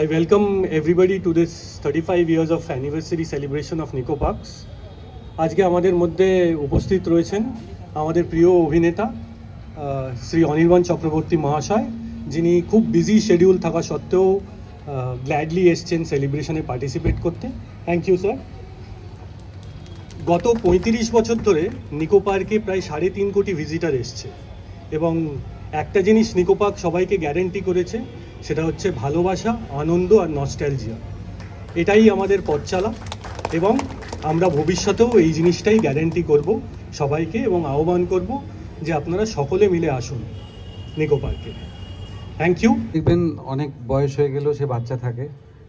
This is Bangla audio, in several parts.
I welcome everybody to this 35 years of anniversary celebration of Nicco Parks. আজকে আমাদের মধ্যে উপস্থিত রয়েছেন আমাদের প্রিয় অভিনেতা শ্রী অনির্বাণ চক্রবর্তী মহাশয়, যিনি খুব বিজি শিডিউল থাকা সত্ত্বেও গ্ল্যাডলি এসছেন সেলিব্রেশনে পার্টিসিপেট করতে। Thank you sir. গত 35 বছর ধরে নিকো পার্কে প্রায় 3.5 কোটি ভিজিটার এসছে এবং একটা জিনিস নিকো পার্ক সবাইকে গ্যারেন্টি করেছে, সেটা হচ্ছে ভালোবাসা, আনন্দ আর নস্টালজিয়া। এটাই আমাদের পথ চলা এবং আমরা ভবিষ্যতেও এই জিনিসটাই গ্যারেন্টি করব সবাইকে এবং আহ্বান করব যে আপনারা সকলে মিলে আসুন নিকো পার্কে। Thank you. দেখবেন অনেক বয়স হয়ে গেলেও সে বাচ্চা থাকে,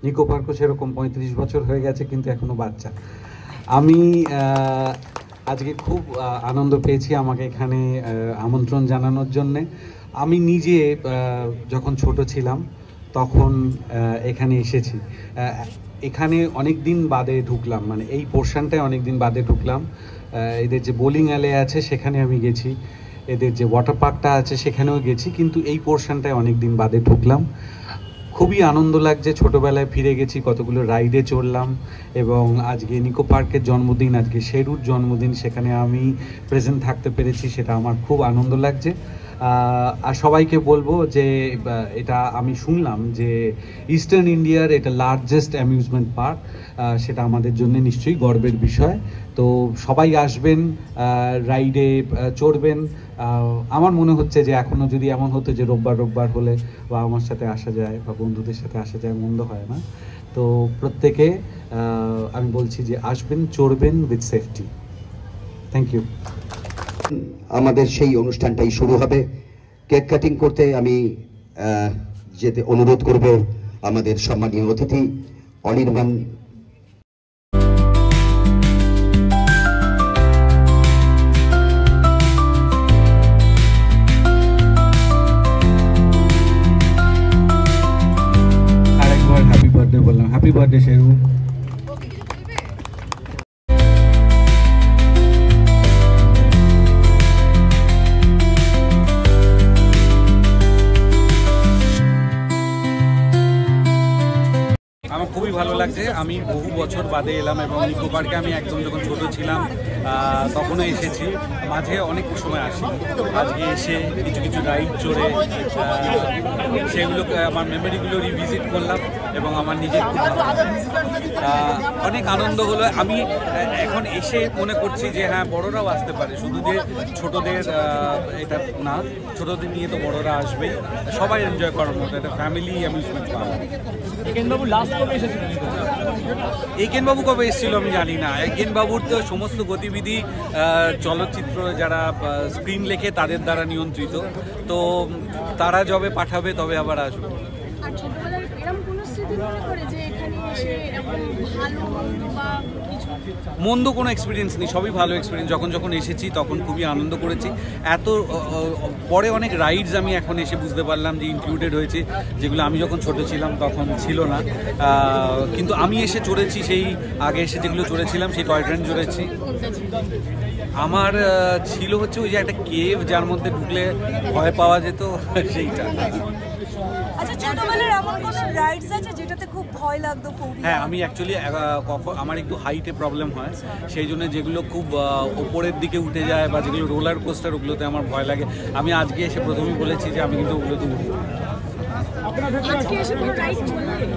নিকো পার্কও সেরকম 35 বছর হয়ে গেছে কিন্তু এখনও বাচ্চা। আমি আজকে খুব আনন্দ পেয়েছি আমাকে এখানে আমন্ত্রণ জানানোর জন্যে। আমি নিজে যখন ছোট ছিলাম তখন এখানে এসেছি, এখানে অনেক দিন বাদে ঢুকলাম, মানে এই পোর্শনটায় অনেক দিন বাদে ঢুকলাম। এদের যে বোলিং অ্যালে আছে সেখানে আমি গেছি, এদের যে ওয়াটার পার্কটা আছে সেখানেও গেছি, কিন্তু এই পোর্শনটায় অনেক দিন বাদে ঢুকলাম। খুবই আনন্দ লাগছে, ছোটোবেলায় ফিরে গেছি, কতগুলো রাইডে চড়লাম এবং আজকে নিকো পার্কের জন্মদিন, আজকে শেরুর জন্মদিন, সেখানে আমি প্রেজেন্ট থাকতে পেরেছি, সেটা আমার খুব আনন্দ লাগছে। আর সবাইকে বলবো যে এটা আমি শুনলাম যে ইস্টার্ন ইন্ডিয়ার এটা লার্জেস্ট অ্যামিউজমেন্ট পার্ক, সেটা আমাদের জন্য নিশ্চয়ই গর্বের বিষয়। তো সবাই আসবেন, রাইডে চড়বেন। আমার মনে হচ্ছে যে এখনও যদি এমন হতো যে রোববার হলে বা আমার সাথে আসা যায় বা বন্ধুদের সাথে আসা যায়, মন্দ হয় না। তো প্রত্যেকে আমি বলছি যে আসবেন, চড়বেন উইথ সেফটি। Thank you. আমাদের সেই অনুষ্ঠানটাই শুরু হবে। কেক কাটিং করতে আমি যেতে অনুরোধ করব আমাদের সম্মানীয় অতিথি অনির্বাণ। আরেকবার হ্যাপি বার্থডে বললাম, হ্যাপি বার্থডে শেরু। আমার খুবই ভালো লাগছে। আমি বহু বছর বাদে এলাম এবং নিকো পার্কে আমি একদম যখন ছোটো ছিলাম তখনও এসেছি, মাঝে অনেক সময় আসি। আজকে এসে কিছু রাইড চড়ে সেগুলোকে আমার মেমোরিগুলো রিভিজিট করলাম এবং আমার নিজের খুব অনেক আনন্দ হলো। আমি এখন এসে মনে করছি যে হ্যাঁ, বড়রাও আসতে পারে, শুধু যে ছোটদের এটা না, ছোটদের নিয়ে তো বড়রা আসবেই, সবাই এনজয় করার মতো একটা ফ্যামিলি অ্যামিউজমেন্ট পার্ক। একেনবাবু কবে এসেছিল আমি জানি না। একেনবাবুর তো সমস্ত গতিবিধি চলচ্চিত্র যারা স্ক্রিন লেখে তাদের দ্বারা নিয়ন্ত্রিত, তো তারা যবে পাঠাবে তবে আবার আসবে। মন্দ কোনো এক্সপিরিয়েন্স নেই, সবই ভালো এক্সপিরিয়েন্স। যখন এসেছি তখন খুবই আনন্দ করেছি। এত পরে অনেক রাইডস আমি এখন এসে বুঝতে পারলাম যে ইনক্লুডেড হয়েছে, যেগুলো আমি যখন ছোট ছিলাম তখন ছিল না। কিন্তু আমি এসে চড়েছি, সেই আগে এসে যেগুলো চড়েছিলাম সেই টয় ট্রেন চড়েছি। আমার ছিল হচ্ছে ওই যে একটা কেভ, যার মধ্যে ঢুকলে ভয় পাওয়া যেত, সেইটা। হ্যাঁ, আমি অ্যাকচুয়ালি আমার একটু হাইটে প্রবলেম হয়, সেই জন্য যেগুলো খুব ওপরের দিকে উঠে যায় বা যেগুলো রোলার কোস্টার, ওগুলোতে আমার ভয় লাগে। আমি আজকে এসে প্রথমেই বলেছি যে আমি কিন্তু ওগুলোতে উঠব।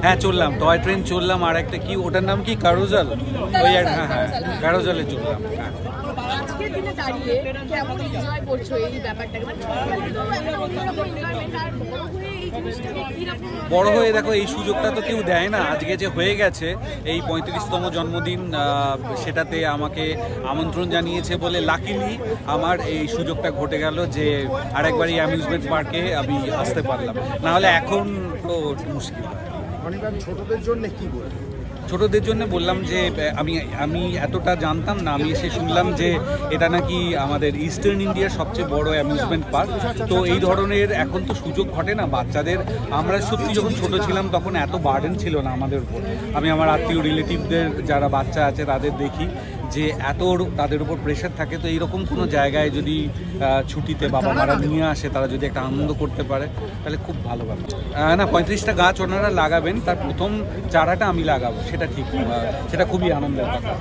হ্যাঁ, চললাম, টয় ট্রেন চললাম, আর একটা কি ওটার নাম কি, কারুজাল, ওই হ্যাঁ কারুজালে চললাম। হ্যাঁ, বড় হয়ে দেখো এই সুযোগটা তো কেউ দেয় না। আজকে যে হয়ে গেছে এই 35তম জন্মদিন, সেটাতে আমাকে আমন্ত্রণ জানিয়েছে বলে লাকিলি আমার এই সুযোগটা ঘটে গেল যে আরেকবার এই অ্যামিউজমেন্ট পার্কে আমি আসতে পারলাম, নাহলে এখন তো মুশকিল। ছোটদের জন্য কি বলবো? ছোটদের জন্য বললাম যে আমি এতটা জানতাম না, আমি এসে শুনলাম যে এটা নাকি আমাদের ইস্টার্ন ইন্ডিয়ার সবচেয়ে বড় অ্যামিউজমেন্ট পার্ক। তো এই ধরনের এখন তো সুযোগ ঘটে না বাচ্চাদের। আমরা সত্যি যখন ছোট ছিলাম তখন এত বার্ডেন ছিল না আমাদের উপর। আমি আমার আত্মীয় রিলেটিভদের যারা বাচ্চা আছে তাদের দেখি যে এত তাদের উপর প্রেশার থাকে, তো এইরকম কোনো জায়গায় যদি ছুটিতে বাবা মারা নিয়ে আসে, তারা যদি একটা আনন্দ করতে পারে তাহলে খুব ভালো ব্যাপার। না, 35টা গাছ ওনারা লাগাবেন, তার প্রথম চারাটা আমি লাগাবো, সেটা ঠিক, সেটা খুবই আনন্দের কথা।